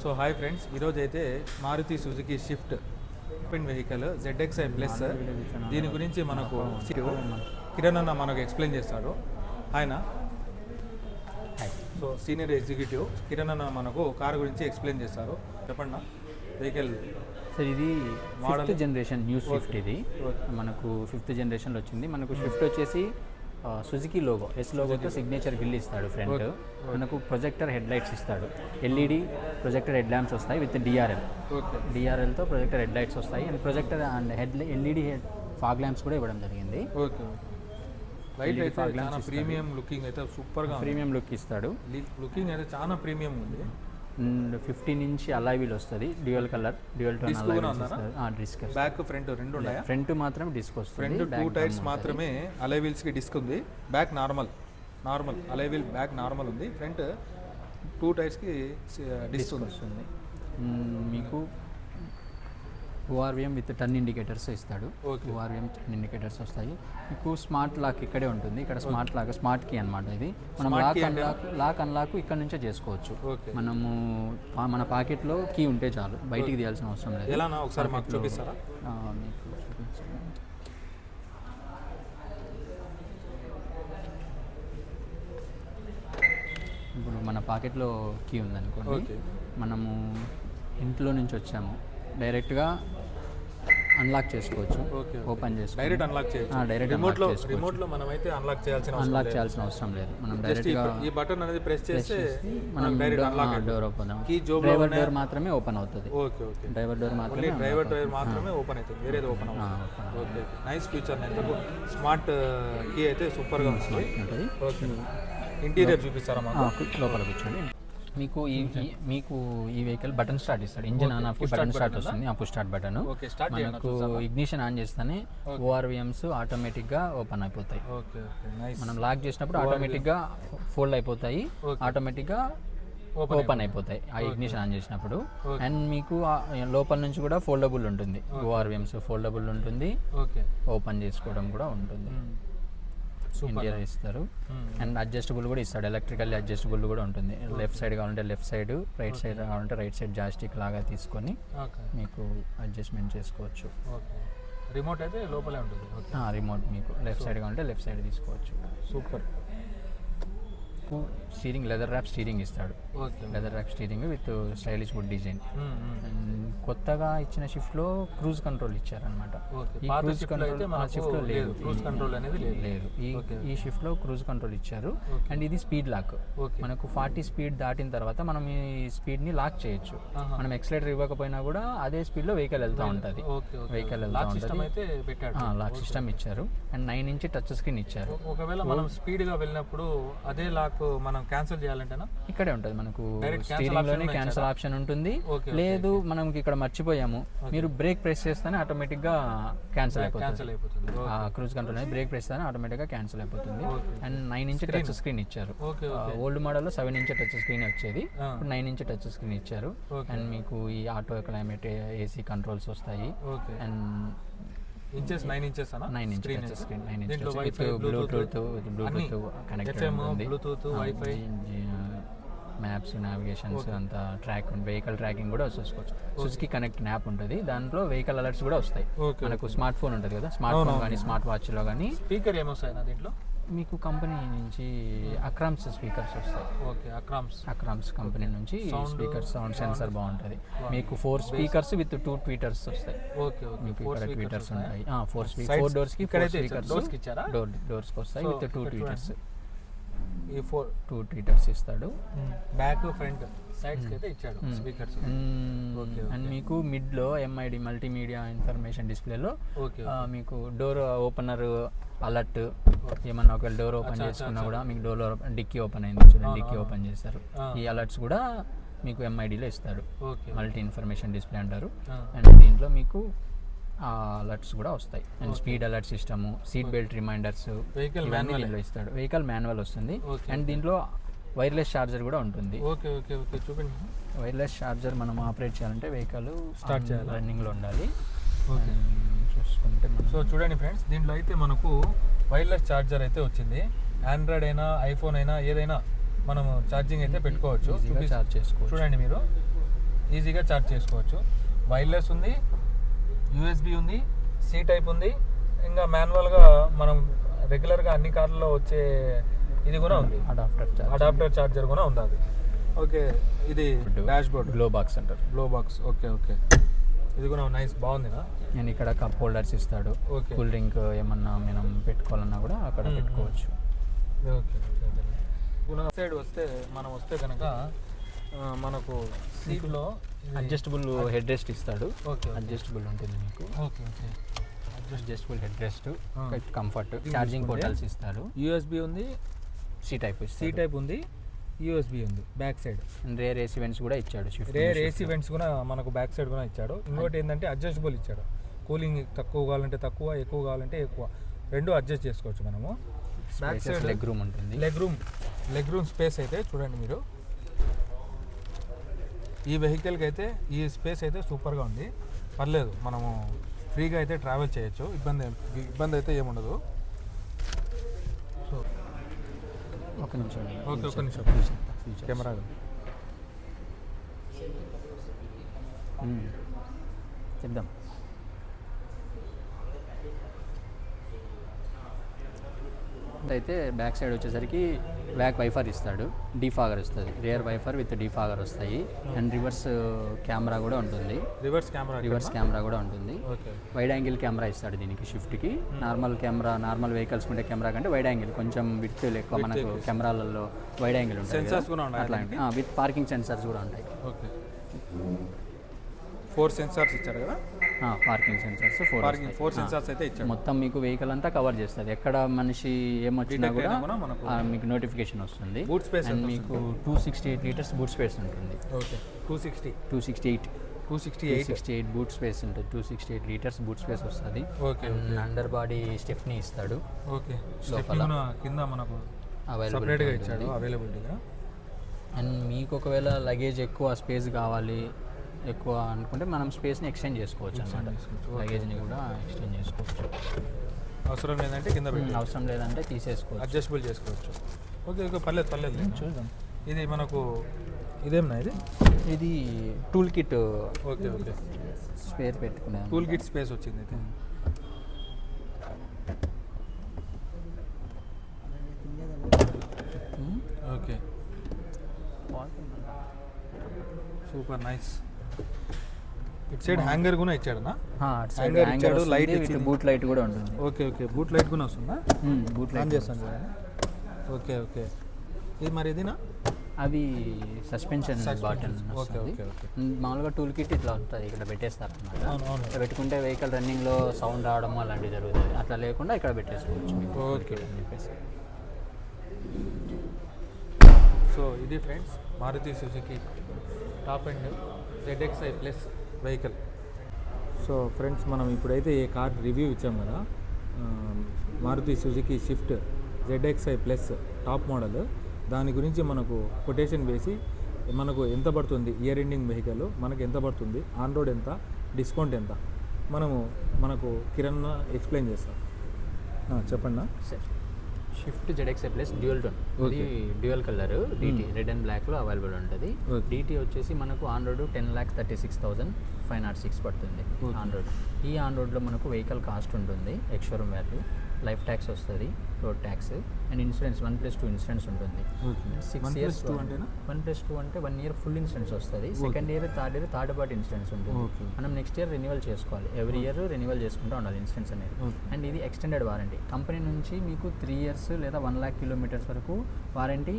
So hi friends, ఈరోజు అయితే Maruti Suzuki Swift open vehicle ZXi plus దీని గురించి మనకు కిరణ్ అన్న మనకు ఎక్స్ప్లెయిన్ చేస్తాడు. ఆయన సో సీనియర్ ఎగ్జిక్యూటివ్ కిరణ్ అన్న మనకు కారు గురించి ఎక్స్ప్లెయిన్ చేస్తారు. చెప్పండి వెహికల్. సార్ ఇది ఫిఫ్త్ జనరేషన్ న్యూ స్విఫ్ట్. ఇది మనకు ఫిఫ్త్ జనరేషన్లో వచ్చింది. మనకు స్విఫ్ట్ వచ్చేసి సుజుకి లోగో ఎస్ లోగోతో సిగ్నేచర్ గ్రిల్ ఇస్తాడు. ఫ్రంట్ మనకు ప్రొజెక్టర్ హెడ్ లైట్స్ ఇస్తాడు. LED ప్రొజెక్టర్ హెడ్ ల్యాంప్స్ వస్తాయి విత్ డిఆర్ఎల్తో ప్రొజెక్టర్ హెడ్ లైట్స్ వస్తాయి. And projector and LED fog lamps కూడా ఇవ్వడం జరిగింది. ప్రీమియం లుకింగ్ అయితే సూపర్గా ప్రీమియం లుక్ ఇస్తాడు. లుకింగ్ అయితే చాలా ప్రీమియం ఉంది. 15 ఇంచ్ అలాయ్ వీల్ వస్తుంది. Dual colour dual tone alloy disc. Back front రెండు ఉన్నాయా? ఫ్రంట్ మాత్రం డిస్క్ వస్తుంది. ఫ్రంట్ 2 టైర్స్ మాత్రమే అలాయ్ వీల్స్ కి డిస్క్ ఉంది. Back normal alloy wheel back normal ఉంది. ఫ్రంట్ 2 టైర్స్ కి డిస్క్ వస్తుంది. మీకు ORVM విత్ టర్న్ ఇండికేటర్స్ ఇస్తాడు. ORVM టర్న్ ఇండికేటర్స్ వస్తాయి. మీకు స్మార్ట్ లాక్ ఇక్కడే ఉంటుంది. ఇక్కడ స్మార్ట్ కీ అనమాట. ఇది మనం లాక్ అన్లాక్ ఇక్కడ నుంచే చేసుకోవచ్చు. మనము మన పాకెట్లో కీ ఉంటే చాలు, బయటికి తీయాల్సిన అవసరం లేదు. ఎలా ఒకసారి మాకు చూపిస్తారా? మీకు చూపించాను. ఇప్పుడు మన పాకెట్లో కీ ఉందనుకోండి, మనము ఇంట్లో నుంచి వచ్చాము, డైరెక్ట్గా అన్లాక్ చేసుకోవచ్చు. ఓపెన్ చేసుకోవచ్చు. డైరెక్ట్ అన్లాక్ చేయొచ్చు. డైరెక్ట్ రిమోట్ లో మనం అయితే అన్లాక్ చేయాల్సిన అవసరం లేదు. మనం డైరెక్ట్ గా ఈ బటన్ అనేది ప్రెస్ చేస్తే మనం డైరెక్ట్ అన్లాక్ డోర్ ఓపెన్ అవుతుంది. డ్రైవర్ డోర్ మాత్రమే ఓపెన్ అవుతుంది. డ్రైవర్ డోర్ మాత్రమే ఓపెన్ అవుతుంది. వేరేది ఓపెన్ అవుతుంది. Okay, nice feature. ఎందుకు స్మార్ట్ కీ అయితే సూపర్ గా ఉంటుంది. ఓకే, ఇంటీరియర్ చూపిస్తారా మాకు? లోపల కూర్చోండి. మీకు ఈ వెహికల్ బటన్ స్టార్ట్ ఇస్తాడు. Engine on off button start వస్తుంది. ఆ పుష్ స్టార్ట్ బటన్. మనకు ఇగ్నిషన్ ఆన్ చేస్తేనే ORVMs ఆటోమేటిక్గా ఓపెన్ అయిపోతాయి. మనం లాక్ చేసినప్పుడు ఆటోమేటిక్గా ఫోల్డ్ అయిపోతాయి, ఆటోమేటిక్గా ఓపెన్ అయిపోతాయి ఆ ఇగ్నిషన్ ఆన్ చేసినప్పుడు. అండ్ మీకు లోపల నుంచి కూడా ఫోల్డబుల్ ఉంటుంది. ORVMs ఫోల్డబుల్ ఉంటుంది, ఓపెన్ చేసుకోవడం కూడా ఉంటుంది. ఇంటీరియర్ ఇస్తారు. అండ్ అడ్జస్టబుల్ కూడా ఇస్తాడు. ఎలక్ట్రికల్ అడ్జస్టబుల్ కూడా ఉంటుంది. లెఫ్ట్ సైడ్ కావాలంటే లెఫ్ట్ సైడ్, రైట్ సైడ్ కావాలంటే రైట్ సైడ్ జాస్టిక్ లాగా తీసుకొని మీకు అడ్జస్ట్మెంట్ చేసుకోవచ్చు. రిమోట్ అయితే లోపలే ఉంటుంది. రిమోట్ మీకు లెఫ్ట్ సైడ్ కావాలంటే లెఫ్ట్ సైడ్ తీసుకోవచ్చు. Super. Steering leather wrap steering ఇస్తాడు. Leather wrap steering with stylish wood design. And కొత్తగా ఇచ్చిన షిఫ్ట్లో క్రూజ్ కంట్రోల్ ఇచ్చారనమాట. ఈ క్రూజ్ కంట్రోల్ షిఫ్ట్లో లేదు. ఈ షిఫ్ట్లో క్రూజ్ కంట్రోల్ ఇచ్చారు. అండ్ ఇది స్పీడ్ లాక్. మనకు 40 స్పీడ్ దాటిన తర్వాత మనం ఈ స్పీడ్ని లాక్ చేయొచ్చు. మనం ఎక్సలేటర్ ఇవ్వకపోయినా కూడా అదే స్పీడ్లో వెహికల్ వెళ్తూ ఉంటుంది. లాక్ సిస్టమ్ ఇచ్చారు. అండ్ 9 ఇంచ్ టచ్ స్క్రీన్ ఇచ్చారు. ఒకవేళ మనం స్పీడ్గా వెళ్ళినప్పుడు అదే లాక్ మనం క్యాన్సిల్ చేయాలంటేనా? ఇక్కడే ఉంటుంది. మనకు స్టీరింగ్ లోనే క్యాన్సిల్ ఆప్షన్ ఉంటుంది. లేదు మనం ఇక్కడ మర్చిపోయాము, మీరు బ్రేక్ ప్రెస్ చేస్తేనే ఆటోమేటిక్ గా క్యాన్సిల్ అయిపోతుంది. క్రూజ్ కంట్రోల్ అనేది బ్రేక్ ప్రెస్ చేస్తేనే ఆటోమేటిక్ గా క్యాన్సిల్ అయిపోతుంది. అండ్ 9 ఇంచ్ టచ్ స్క్రీన్ ఇచ్చారు. ఓల్డ్ మోడల్ లో 7 ఇంచ్ టచ్ స్క్రీన్ వచ్చేది. ఇప్పుడు 9 ఇంచ్ టచ్ స్క్రీన్ ఇచ్చారు. అండ్ మీకు ఈ ఆటో క్లైమేట్ AC కంట్రోల్స్ వస్తాయి. And 9 inches screen, 9 inches with Bluetooth connected ఉంటుంది. వైఫై, మ్యాప్స్, నావిగేషన్స్ అంతా వెహికల్ ట్రాకింగ్ కూడా చూసుకోవచ్చు. సుజుకి కనెక్ట్ యాప్ ఉంటుంది. దాంట్లో వెహికల్ అలర్ట్స్ కూడా వస్తాయి. మనకు స్మార్ట్ ఫోన్ ఉంటుంది కదా, స్మార్ట్ ఫోన్ కానీ స్మార్ట్ వాచ్లో కానీ. స్పీకర్ ఏమొస్తాయి దీంట్లో? మీకు కంపెనీ నుంచి అక్రామ్స్ స్పీకర్స్ వస్తాయి. అక్రామ్స్ కంపెనీ నుంచి స్పీకర్స్, సౌండ్ సెన్సర్ బాగుంటుంది. మీకు 4 స్పీకర్స్ విత్ 2 ట్వీటర్స్ వస్తాయి. మీకు ఇక్కడ ట్వీటర్స్ ఉంటాయి. 4 డోర్స్కి 4 స్పీకర్స్ డోర్స్కి వస్తాయి విత్ 2 ట్వీటర్స్. ఈ 2 ట్వీటర్స్ ఇస్తాడు. బ్యాక్ ఫ్రంట్ సైడ్స్ కి అయితే ఇచ్చాడు స్పీకర్స్. అండ్ మీకు మిడ్ లో MID మల్టీమీడియా ఇన్ఫర్మేషన్ డిస్ప్లేలో మీకు డోర్ ఓపెనర్ అలర్ట్, ఏమన్నా ఒకవేళ డోర్ ఓపెన్ చేసుకున్నా కూడా మీకు డోర్ డిక్కీ ఓపెన్ అయింది చూడండి, డిక్కీ ఓపెన్ చేస్తారు. ఈ అలర్ట్స్ కూడా మీకు MIDలో ఇస్తాడు. మల్టీ ఇన్ఫర్మేషన్ డిస్ప్లే అంటారు. అండ్ దీంట్లో మీకు అలర్ట్స్ కూడా వస్తాయి. And speed alert system, seat belt reminders ఇవన్నీ దీంట్లో ఇస్తాడు. వెహికల్ మాన్యువల్ వస్తుంది. అండ్ దీంట్లో వైర్లెస్ ఛార్జర్ కూడా ఉంటుంది. చూడండి, వైర్లెస్ ఛార్జర్ మనం ఆపరేట్ చేయాలంటే వెహికల్ స్టార్ట్ చేయాలి, రన్నింగ్లో ఉండాలి. చూసుకుంటే సో చూడండి ఫ్రెండ్స్, దీంట్లో అయితే మనకు వైర్లెస్ ఛార్జర్ అయితే వచ్చింది. ఆండ్రాయిడ్ అయినా ఐఫోన్ అయినా ఏదైనా మనం ఛార్జింగ్ అయితే పెట్టుకోవచ్చు, చార్జ్ చేసుకోవచ్చు. చూడండి మీరు ఈజీగా ఛార్జ్ చేసుకోవచ్చు. వైర్లెస్ ఉంది, యూఎస్బి ఉంది, సి టైప్ ఉంది, ఇంకా మాన్యువల్గా మనం రెగ్యులర్గా అన్ని కార్లలో వచ్చే ఇది కూడా ఉంది, అడాప్టర్ ఛార్జర్ కూడా ఉంది అది. ఓకే, ఇది డాష్ బోర్డ్, గ్లో బాక్స్ అంటారు. Glow box. ఓకే ఓకే, ఇది కూడా నైస్, బాగుందినా. నేను ఇక్కడ కప్ హోల్డర్స్ ఇస్తాడు. ఓకే, కూల్ డ్రింక్ ఏమన్నా మనం పెట్టుకోవాలన్నా కూడా అక్కడ పెట్టుకోవచ్చు. Okay okay. సైడ్ వస్తే కనుక మనకు సీట్లో అడ్జస్టబుల్ హెడ్ రెస్ట్ ఇస్తాడు. ఓకే, అడ్జస్టబుల్ ఉంటుంది మీకు. Okay okay, adjustable head rest, comfort, charging portals ఇస్తారు. యూఎస్బి ఉంది, సి టైప్ ఉంది, యూఎస్బి ఉంది back side. Rare AC vents కూడా ఇచ్చాడు. రేర్ ఏసీ వెంట్స్ కూడా మనకు బ్యాక్ సైడ్ కూడా ఇచ్చాడు. ఇంకోటి ఏంటంటే అడ్జస్టబుల్ ఇచ్చాడు. కూలింగ్ తక్కువ కావాలంటే తక్కువ, ఎక్కువ కావాలంటే ఎక్కువ, రెండు అడ్జస్ట్ చేసుకోవచ్చు మనము. బ్యాక్ సైడ్ లెగ్ రూమ్ ఉంటుంది. లెగ్ రూమ్ స్పేస్ అయితే చూడండి మీరు, ఈ వెహికల్కి అయితే ఈ స్పేస్ అయితే సూపర్గా ఉంది, పర్లేదు, మనము ఫ్రీగా అయితే ట్రావెల్ చేయొచ్చు, ఇబ్బంది అయితే ఏముండదు. సో ఒక నిమిషం. ఓకే, ఒక నిమిషం, కెమెరా చెప్దాం. అయితే బ్యాక్ సైడ్ వచ్చేసరికి బ్యాక్ వైఫర్ ఇస్తాడు, డీఫాగర్ వస్తుంది, రియర్ వైఫర్ విత్ డీఫాగర్ వస్తాయి. అండ్ రివర్స్ కెమెరా కూడా ఉంటుంది. రివర్స్ కెమెరా కూడా ఉంటుంది. వైడ్ యాంగిల్ కెమెరా ఇస్తాడు దీనికి షిఫ్ట్కి. నార్మల్ వెహికల్స్ ఉండే కెమెరా కంటే వైడ్ యాంగిల్ కొంచెం విత్ ఎక్కువ మనకు కెమెరాలలో వైడ్ యాంగిల్ ఉంటుంది. అట్లాంటి విత్ పార్కింగ్ సెన్సర్స్ కూడా ఉంటాయి. ఓకే, 4 సెన్సార్స్ ఇచ్చాడు కదా. పార్కింగ్ సెన్సార్స్ 4 సెన్సార్స్ అయితే ఇచ్చాడు. మొత్తం మీకు వెహికల్ అంతా కవర్ చేస్తుంది. ఎక్కడ మనిషి ఏమొచ్చినా కూడా మీకు నోటిఫికేషన్ వస్తుంది. బూట్ స్పేస్ మీకు 268 లీటర్స్ బూట్ స్పేస్ ఉంటుంది. ఓకే, 268 బూట్ స్పేస్ ఉంటుంది. 268 లీటర్స్ బూట్ స్పేస్ వస్తుంది. ఓకే, అండర్ బాడీ స్టెఫ్నీ ఇస్తాడు. ఓకే, కింద మనకు సెపరేట్గా ఇచ్చాడు అవైలబిలిటీగా. అండ్ మీకు ఒకవేళ లగేజ్ ఎక్కువ స్పేస్ కావాలి ఎక్కువ అనుకుంటే మనం స్పేస్ని ఎక్స్టెండ్ చేసుకోవచ్చు అన్నమాట. లగేజ్ని కూడా ఎక్స్టెండ్ చేసుకోవచ్చు. అవసరం లేదంటే కింద అవసరం లేదంటే తీసేసుకోవచ్చు, అడ్జస్టబుల్ చేసుకోవచ్చు. ఓకే ఓకే, పర్లేదు చూద్దాం. ఇది మనకు ఇదేమన్నా ఇది tool kit. Okay okay, spare పెట్టుకునే టూల్ కిట్ స్పేస్ వచ్చింది అయితే. Okay, super nice. It side hanger కూడా ఇచ్చాడనా? హ్యాంగర్ ఇచ్చాడు, లైట్ ఇచ్చాడు, బూట్ లైట్ కూడా ఉంటుంది. ఓకే ఓకే, బూట్ లైట్ కూడా వస్తుందా? బూట్ లైట్ చేస్తాను కదా. ఓకే ఓకే, ఇది మరి ఇదినా? అది సస్పెన్షన్ బాటన్. ఓకే ఓకే ఓకే, మామూలుగా టూల్ కిట్ ఇట్లా ఉంటుంది, ఇక్కడ పెట్టేస్తారు అన్నమాట. ఇక్కడ పెట్టుకుంటే వెహికల్ రన్నింగ్లో సౌండ్ రావడం అలాంటివి జరుగుతుంది. అట్లా లేకుండా ఇక్కడ పెట్టేసుకోవచ్చు. ఓకే అని చెప్పేసి. సో ఇది friends Maruti Suzuki top and ZXi plus vehicle. So friends, మనం ఇప్పుడైతే ఈ కార్ రివ్యూ ఇచ్చాం కదా, Maruti Suzuki Swift ZXi plus top model, దాని గురించి మనకు కొటేషన్ వేసి మనకు ఎంత పడుతుంది, ఇయర్ ఎండింగ్ వెహికల్ మనకు ఎంత పడుతుంది, ఆన్ రోడ్ ఎంత, డిస్కౌంట్ ఎంత, మనకు కిరణ్ ఎక్స్ప్లెయిన్ చేస్తాం. చెప్పండి sir. Swift ZXi plus dual tone, ఇది dual colour DT red and బ్లాక్లో అవైలబుల్ ఉంటుంది. DT వచ్చేసి మనకు ఆన్ రోడ్ 10,36,506 పడుతుంది ఆన్ రోడ్. ఈ ఆన్ రోడ్లో మనకు వెహికల్ కాస్ట్ ఉంటుంది, ఎక్స్షోరూమ్ వాల్యూ, లైఫ్ ట్యాక్స్ వస్తుంది, road tax and insurance 1+2 insurance ఉంటుంది. 6 years 1+2 అంటే 1 year ఫుల్ ఇన్సూరెన్స్ వస్తుంది. Second year third party insurance ఉంటుంది. మనం నెక్స్ట్ ఇయర్ రెన్యువల్ చేసుకోవాలి, ఎవ్రీ ఇయర్ రెన్యువల్ చేసుకుంటూ ఉండాలి ఇన్సూరెన్స్ అనేది. అండ్ ఇది ఎక్స్టెండెడ్ వారంటీ, కంపెనీ నుంచి మీకు 3 years లేదా 1 lakh kilometers వరకు వారంటీ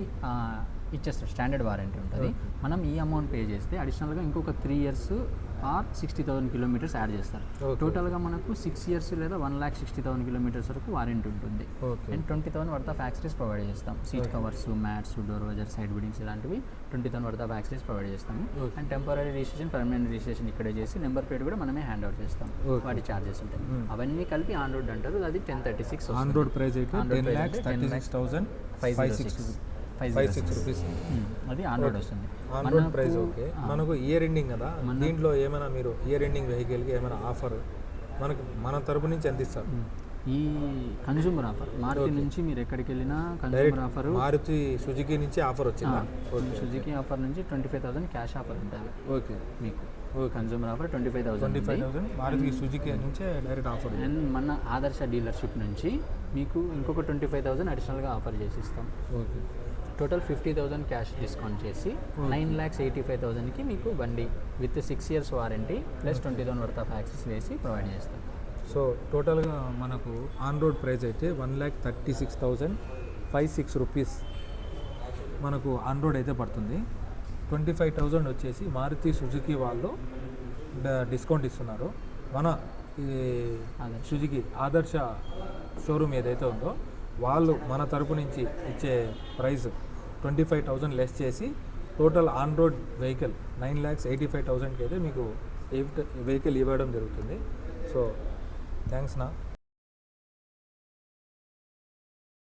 ఇచ్చేస్తారు. స్టాండర్డ్ వారంటీ ఉంటుంది. మనం ఈ అమౌంట్ పే చేస్తే అడిషనల్గా ఇంకొక 3 years ఆర్ 60,000 kilometers యాడ్ చేస్తారు. టోటల్గా మనకు 6 years లేదా 1,60,000 kilometers వరకు వారంటీ ఉంటుంది. And 20,000 worth of accessories provide చేస్తాం. Seat covers, mats, door visor, side beadings ఇలాంటివి 20,000 వర్త్ ఆఫ్ యాక్సెసరీస్ ప్రొవైడ్ చేస్తాము. And temporary registration, permanent registration ఇక్కడే చేసి నెంబర్ ప్లేట్ కూడా మనమే హ్యాండ్ అవుట్ చేస్తాం. వాటి ఛార్జెస్ ఉంటాయి. అవన్నీ కలిపి ఆన్ రోడ్ అంటారు. అది 1036 ఆన్ రోడ్ ప్రైస్ అయితే 10,36,506 రూపీస్. అది ఆన్ రోడ్ వస్తుంది. On road price. ఓకే, మనకు ఇయర్ ఎండింగ్ కదా, దీంట్లో ఏమైనా మీరు ఇయర్ ఎండింగ్ వెహికల్కి ఏమైనా ఆఫర్ మన తరపు నుంచి ఎంత ఇస్తారు? ఈ కన్జ్యూమర్ ఆఫర్ మారుతి నుంచి మీరు ఎక్కడికి వెళ్ళినా కన్జ్యూమర్ ఆఫర్, మారుతి సుజుకి నుంచి ఆఫర్ వచ్చిందా? సుజుకి ఆఫర్ నుంచి 25,000 క్యాష్ ఆఫర్ ఉంటుంది ఓకే మీకు. కన్జ్యూమర్ ఆఫర్ 25,000 మారుతి సుజుకి నుంచే డైరెక్ట్ ఆఫర్. అండ్ మన ఆదర్శ డీలర్షిప్ నుంచి మీకు ఇంకొక 25,000 అడిషనల్గా ఆఫర్ చేసి ఇస్తాం. ఓకే. టోటల్ 50,000 క్యాష్ డిస్కౌంట్ చేసి 9,85,000కి మీకు బండి with 6 years warranty plus 20,000 worth of access వేసి ప్రొవైడ్ చేస్తాం. సో టోటల్గా మనకు ఆన్ రోడ్ ప్రైస్ అయితే 1,36,056 రూపీస్ మనకు ఆన్ రోడ్ అయితే పడుతుంది. 25,000 వచ్చేసి మారుతి సుజుకి వాళ్ళు డిస్కౌంట్ ఇస్తున్నారు. మన ఈ సుజుకి ఆదర్శ షోరూమ్ ఏదైతే ఉందో వాళ్ళు మన తరపు నుంచి ఇచ్చే ప్రైస్ 25,000 లెస్ చేసి టోటల్ ఆన్ రోడ్ వెహికల్ 9,85,000కి అయితే మీకు వెహికల్ ఇవ్వడం జరుగుతుంది. సో థ్యాంక్స్ నా.